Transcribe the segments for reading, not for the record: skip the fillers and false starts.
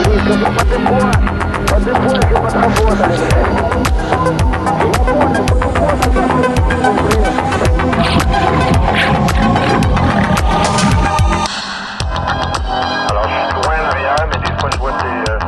близко подыхать и подработали, блядь. Я понял, Alors, je suis loin en arrière, mais des fois, je vois tes feux.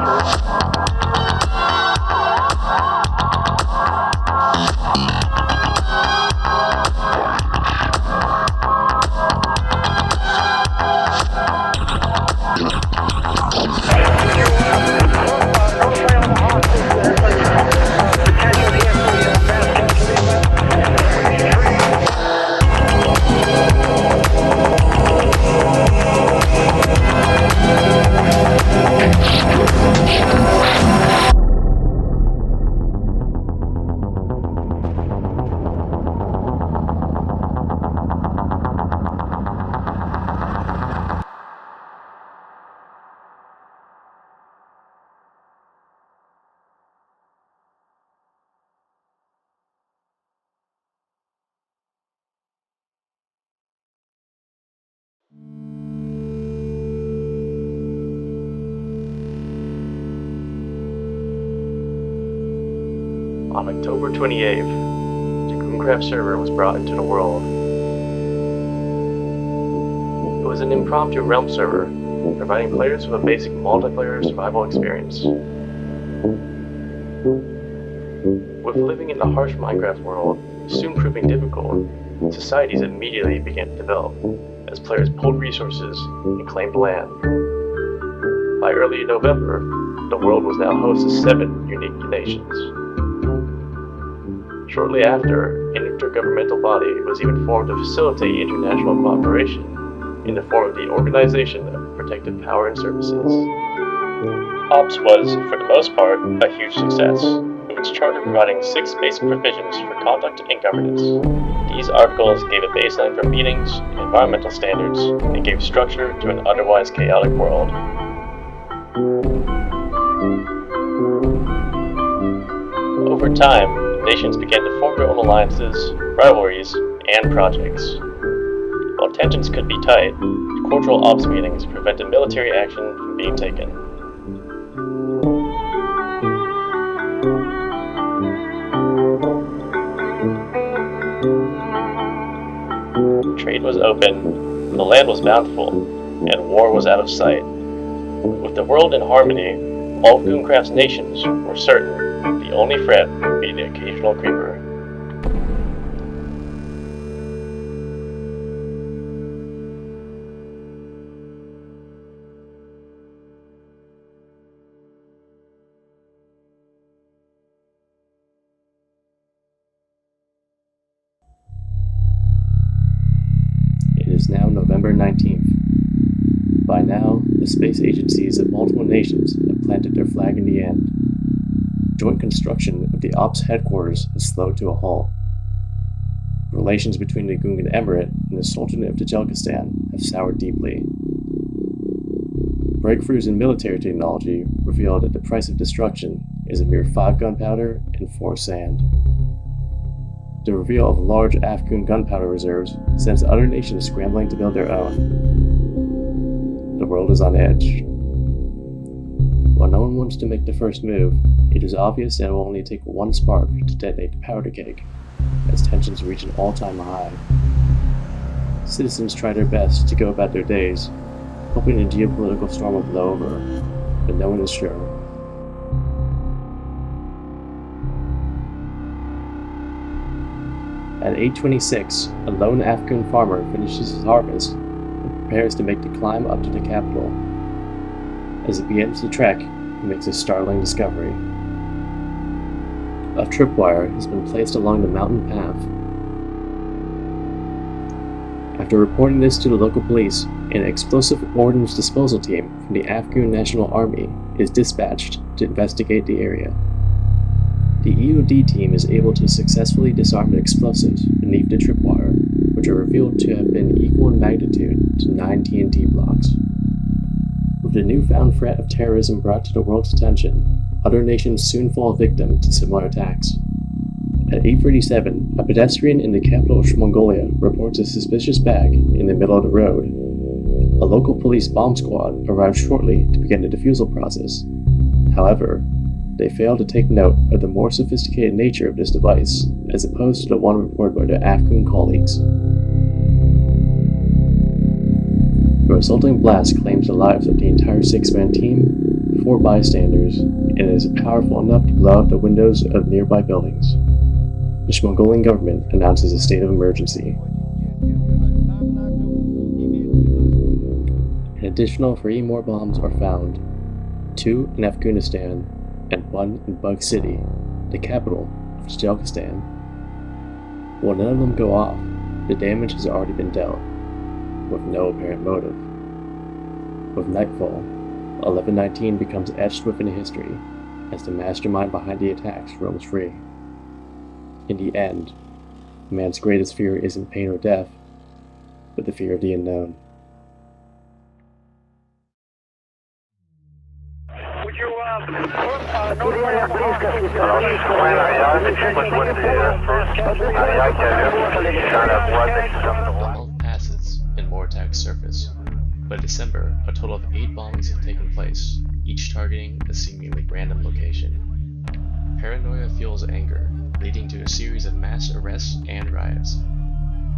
On October 28th, the Gooncraft server was brought into the world. It was an impromptu realm server, providing players with a basic multiplayer survival experience. With living in the harsh Minecraft world soon proving difficult, societies immediately began to develop as players pulled resources and claimed land. By early November, the world was now host to 7 unique nations. Shortly after, an intergovernmental body was even formed to facilitate international cooperation in the form of the Organization of Protective Power and Services. OPS was, for the most part, a huge success, with its charter providing 6 basic provisions for conduct and governance. These articles gave a baseline for meetings and environmental standards, and gave structure to an otherwise chaotic world. Over time, nations began to form their own alliances, rivalries, and projects. While tensions could be tight, cultural ops meetings prevented military action from being taken. Trade was open, the land was bountiful, and war was out of sight. With the world in harmony, all of Gooncraft's nations were certain the only threat would be the occasional creeper. It is now November 19th. By now, the space agencies of multiple nations have planted their flag in the end. Joint construction of the Ops headquarters has slowed to a halt. Relations between the Gungan Emirate and the Sultanate of Tajikistan have soured deeply. Breakthroughs in military technology reveal that the price of destruction is a mere 5 gunpowder and 4 sand. The reveal of large Afghan gunpowder reserves sends other nations scrambling to build their own. The world is on edge. While no one wants to make the first move, it is obvious that it will only take one spark to detonate the powder keg, as tensions reach an all-time high. Citizens try their best to go about their days, hoping the geopolitical storm will blow over, but no one is sure. At 8:26, a lone Afghan farmer finishes his harvest and prepares to make the climb up to the capital. As he begins the trek, he makes a startling discovery. A tripwire has been placed along the mountain path. After reporting this to the local police, an explosive ordnance disposal team from the Afghan National Army is dispatched to investigate the area. The EOD team is able to successfully disarm the explosives beneath the tripwire, which are revealed to have been equal in magnitude to 9 TNT blocks. With the newfound threat of terrorism brought to the world's attention, other nations soon fall victim to similar attacks. At 8:37, a pedestrian in the capital of Mongolia reports a suspicious bag in the middle of the road. A local police bomb squad arrived shortly to begin the defusal process. However, they failed to take note of the more sophisticated nature of this device, as opposed to the one reported by their Afghan colleagues. The resulting blast claims the lives of the entire 6-man team, 4 bystanders, and is powerful enough to blow out the windows of nearby buildings. The Mongolian government announces a state of emergency. An additional 3 more bombs are found, 2 in Afghanistan and 1 in Bug City, the capital of Tajikistan. While none of them go off, the damage has already been dealt, with no apparent motive. With nightfall, 1119 becomes etched within history as the mastermind behind the attacks roams free. In the end, man's greatest fear isn't pain or death, but the fear of the unknown. Would you, notify Bomb passes and more attacks surface. By December, a total of 8 bombings have taken place, each targeting a seemingly random location. Paranoia fuels anger, leading to a series of mass arrests and riots.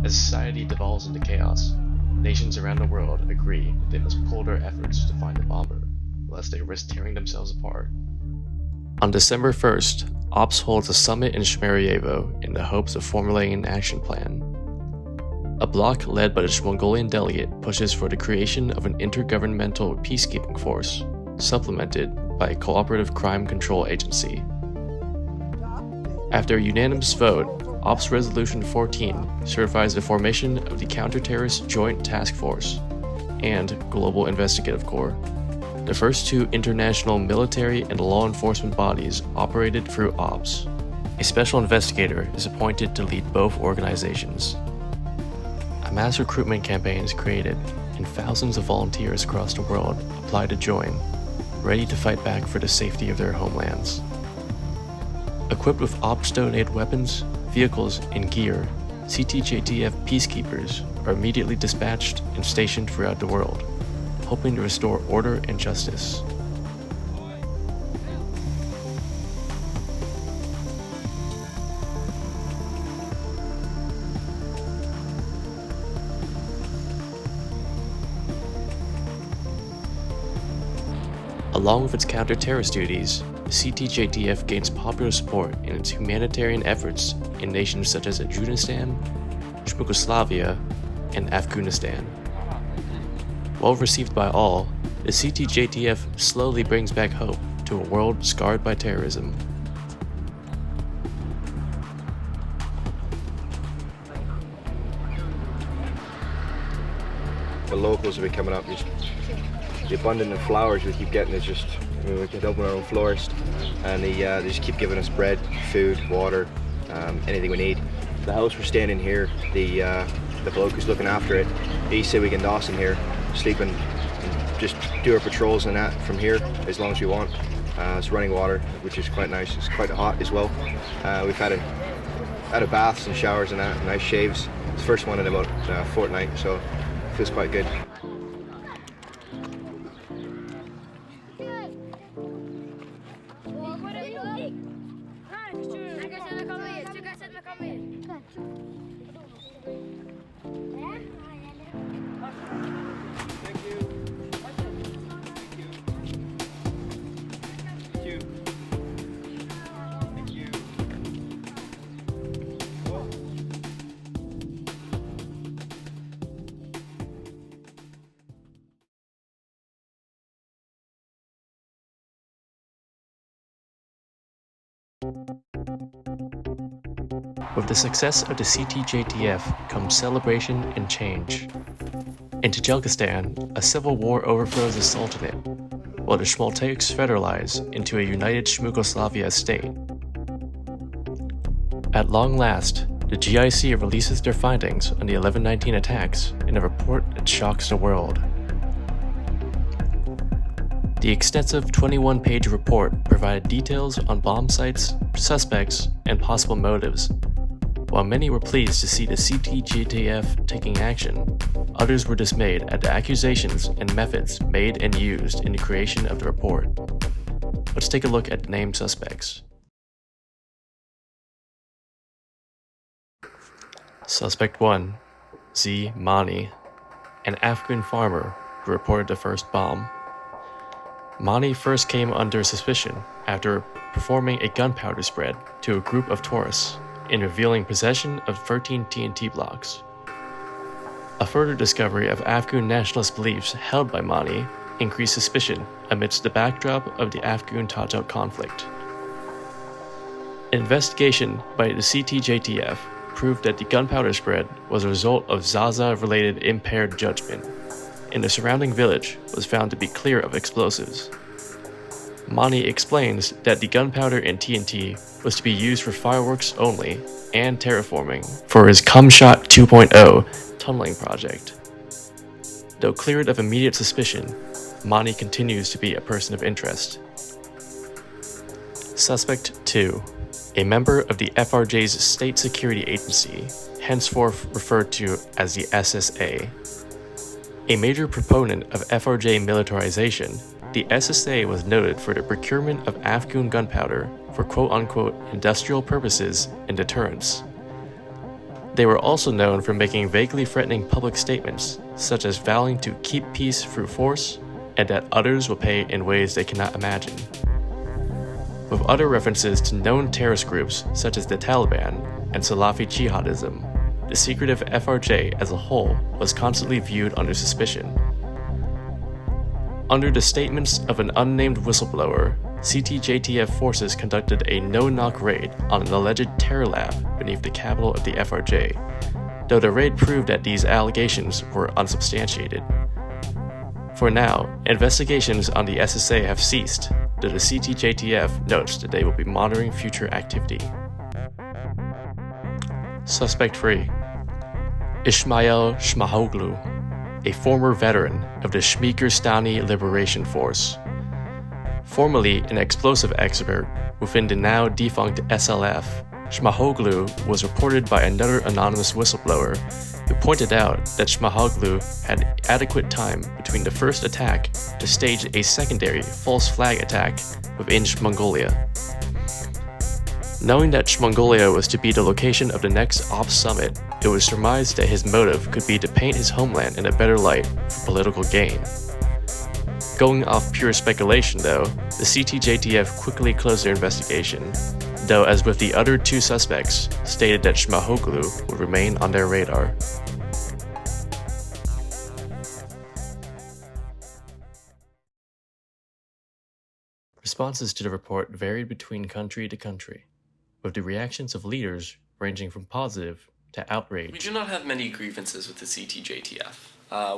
As society devolves into chaos, nations around the world agree that they must pool their efforts to find the bomber, lest they risk tearing themselves apart. On December 1st, OPS holds a summit in Shmerayevo in the hopes of formulating an action plan. A bloc led by the Mongolian delegate pushes for the creation of an intergovernmental peacekeeping force, supplemented by a cooperative crime control agency. After a unanimous vote, OPS Resolution 14 certifies the formation of the Counter-Terrorist Joint Task Force and Global Investigative Corps, the first 2 international military and law enforcement bodies operated through OPS. A special investigator is appointed to lead both organizations. A mass recruitment campaign is created, and thousands of volunteers across the world apply to join, ready to fight back for the safety of their homelands. Equipped with OPS-donated weapons, vehicles, and gear, CTJTF peacekeepers are immediately dispatched and stationed throughout the world, hoping to restore order and justice. Along with its counter-terrorist duties, the CTJTF gains popular support in its humanitarian efforts in nations such as Afghanistan, Yugoslavia, and Afghanistan. Well received by all, the CTJTF slowly brings back hope to a world scarred by terrorism. The locals have been coming up. The abundance of flowers we keep getting is just, we can open our own florist, and they just keep giving us bread, food, water, anything we need. The house we're staying in here, the bloke who's looking after it, he said we can doss in here, sleep and just do our patrols and that from here as long as we want. It's running water, which is quite nice. It's quite hot as well. We've had a baths and showers and that, nice shaves. It's the first one in about a fortnight, so it feels quite good. With the success of the CTJTF comes celebration and change. In Tajikistan, a civil war overthrows the Sultanate, while the Schmaltaks federalize into a united Yugoslavia state. At long last, the GIC releases their findings on the 1119 attacks in a report that shocks the world. The extensive 21-page report provided details on bomb sites, suspects, and possible motives, while many were pleased to see the CTJTF taking action, others were dismayed at the accusations and methods made and used in the creation of the report. Let's take a look at the named suspects. Suspect 1, Z. Mani, an Afghan farmer who reported the first bomb. Mani first came under suspicion after performing a gunpowder spread to a group of tourists in revealing possession of 13 TNT blocks. A further discovery of Afghan nationalist beliefs held by Mani increased suspicion amidst the backdrop of the Afghan-Tajik conflict. An investigation by the CTJTF proved that the gunpowder spread was a result of Zaza-related impaired judgment, and the surrounding village was found to be clear of explosives. Mani explains that the gunpowder and TNT was to be used for fireworks only and terraforming for his Cumshot 2.0 tunneling project. Though cleared of immediate suspicion, Mani continues to be a person of interest. Suspect 2, a member of the FRJ's state security agency, henceforth referred to as the SSA. A major proponent of FRJ militarization, the SSA was noted for the procurement of Afghan gunpowder for quote-unquote industrial purposes and deterrence. They were also known for making vaguely threatening public statements, such as vowing to keep peace through force and that others will pay in ways they cannot imagine. With other references to known terrorist groups such as the Taliban and Salafi jihadism, the secretive FRJ as a whole was constantly viewed under suspicion. Under the statements of an unnamed whistleblower, CTJTF forces conducted a no-knock raid on an alleged terror lab beneath the capital of the FRJ, though the raid proved that these allegations were unsubstantiated. For now, investigations on the SSA have ceased, though the CTJTF notes that they will be monitoring future activity. Suspect 3, Ismail Shmahoglu, a former veteran of the Shmikerstani Liberation Force. Formerly an explosive expert within the now defunct SLF, Shmahoglu was reported by another anonymous whistleblower who pointed out that Shmahoglu had adequate time between the first attack to stage a secondary false flag attack within Mongolia. Knowing that Mongolia was to be the location of the next Ops Summit, it was surmised that his motive could be to paint his homeland in a better light for political gain. Going off pure speculation though, the CTJTF quickly closed their investigation, though as with the other two suspects, stated that Shmahoglu would remain on their radar. Responses to the report varied between country to country, with the reactions of leaders ranging from positive to outrage. We do not have many grievances with the CTJTF.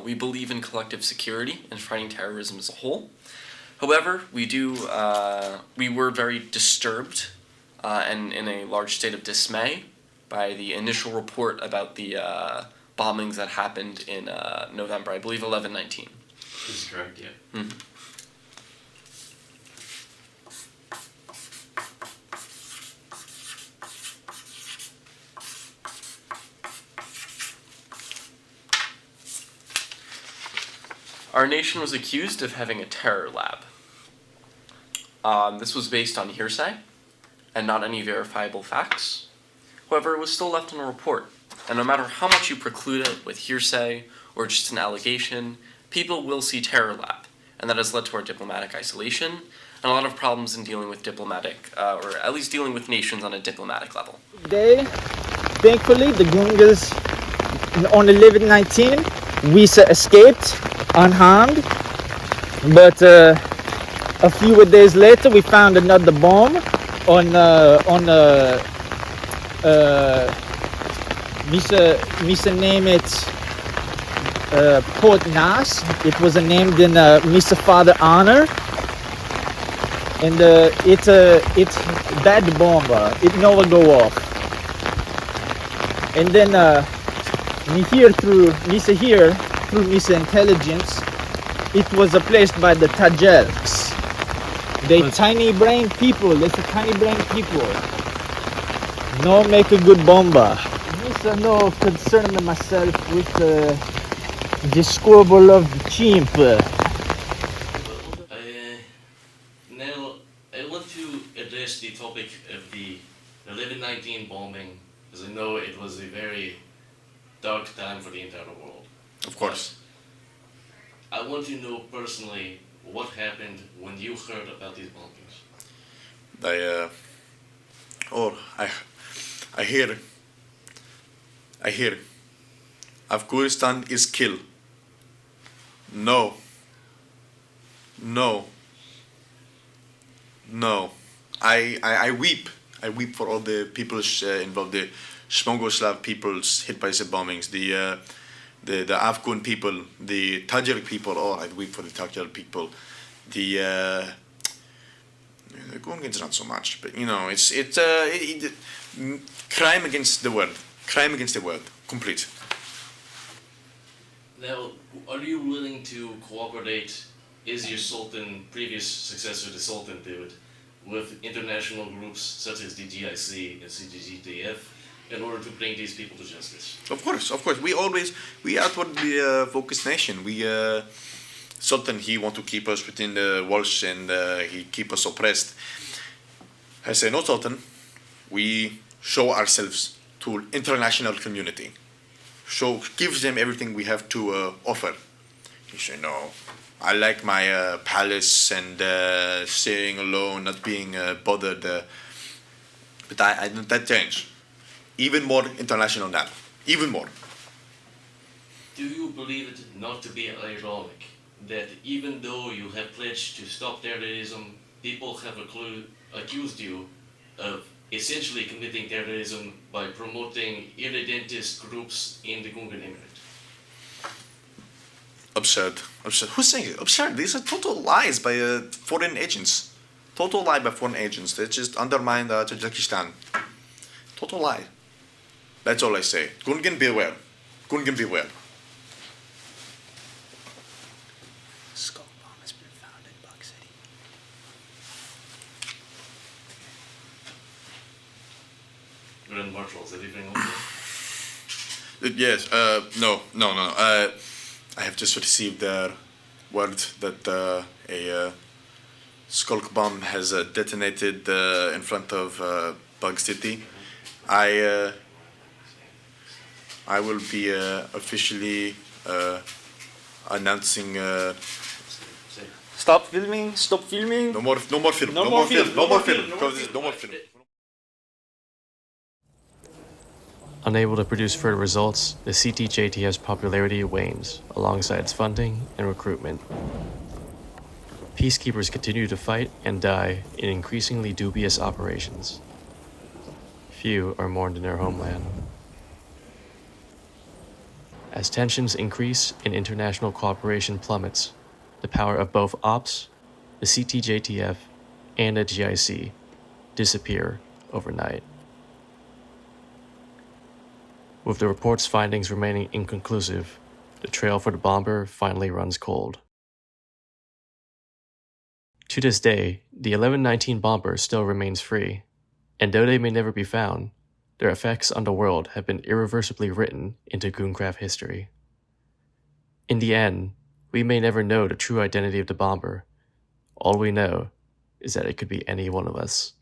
We believe in collective security and fighting terrorism as a whole. However, we were very disturbed and in a large state of dismay by the initial report about the bombings that happened in November, I believe 11/19. This is correct, yeah. Mm-hmm. Our nation was accused of having a terror lab. This was based on hearsay and not any verifiable facts. However, it was still left in a report, and no matter how much you preclude it with hearsay or just an allegation, people will see terror lab, and that has led to our diplomatic isolation and a lot of problems in dealing with diplomatic, or at least dealing with nations on a diplomatic level. Today, thankfully, the Goongas on 11/19, we escaped unharmed, but a few days later we found another bomb on Mr. name it Port Nas. It was named in Mr. Father honor, and it's that bomb. It never go off. And then through Mr. Intelligence, it was placed by the Tajiks. They tiny brain people. It's a tiny brain people. No make a good bomber. no concern myself with the squabble of the chimp. Now, I want to address the topic of the 11/19 bombing, as I know it was a very dark time for the entire world. Of course. I want to know personally what happened when you heard about these bombings. I hear Afghanistan is kill. No. I weep. I weep for all the people involved, the Shmongoslav peoples hit by the bombings, the Afghan people, the Tajik people. Oh, I weep for the Tajik people. The Gungans not so much, but you know, it's crime against the world. Crime against the world. Complete. Now, are you willing to cooperate, is your Sultan, previous successor, the Sultan, did, with international groups such as the GIC and CGTF in order to bring these people to justice? Of course. We outwardly focused nation. Sultan, he want to keep us within the walls and he keep us oppressed. I say, no, Sultan, we show ourselves to international community. Give them everything we have to offer. He say, no, I like my palace and staying alone, not being bothered. But I that change. Even more international now. Even more. Do you believe it not to be ironic that even though you have pledged to stop terrorism, people have accused you of essentially committing terrorism by promoting irredentist groups in the Gungan Emirate? Absurd. Who's saying it? Absurd. These are total lies by foreign agents. Total lie by foreign agents. They just undermine Tajikistan. Total lie. That's all I say. Gungan, beware. Gungan, beware. Skull bomb has been found in Buck City. Grand Marshal, is everything okay? Yes. No. I have just received word that a skulk bomb has detonated in front of Bug City. I will be officially announcing. Stop filming. Stop filming. No more film. No more film. No more film. No more film. Unable to produce further results, the CTJTF's popularity wanes alongside its funding and recruitment. Peacekeepers continue to fight and die in increasingly dubious operations. Few are mourned in their homeland. As tensions increase and international cooperation plummets, the power of both OPS, the CTJTF, and the GIC disappear overnight. With the report's findings remaining inconclusive, the trail for the bomber finally runs cold. To this day, the 11/19 bomber still remains free, and though they may never be found, their effects on the world have been irreversibly written into Gooncraft history. In the end, we may never know the true identity of the bomber. All we know is that it could be any one of us.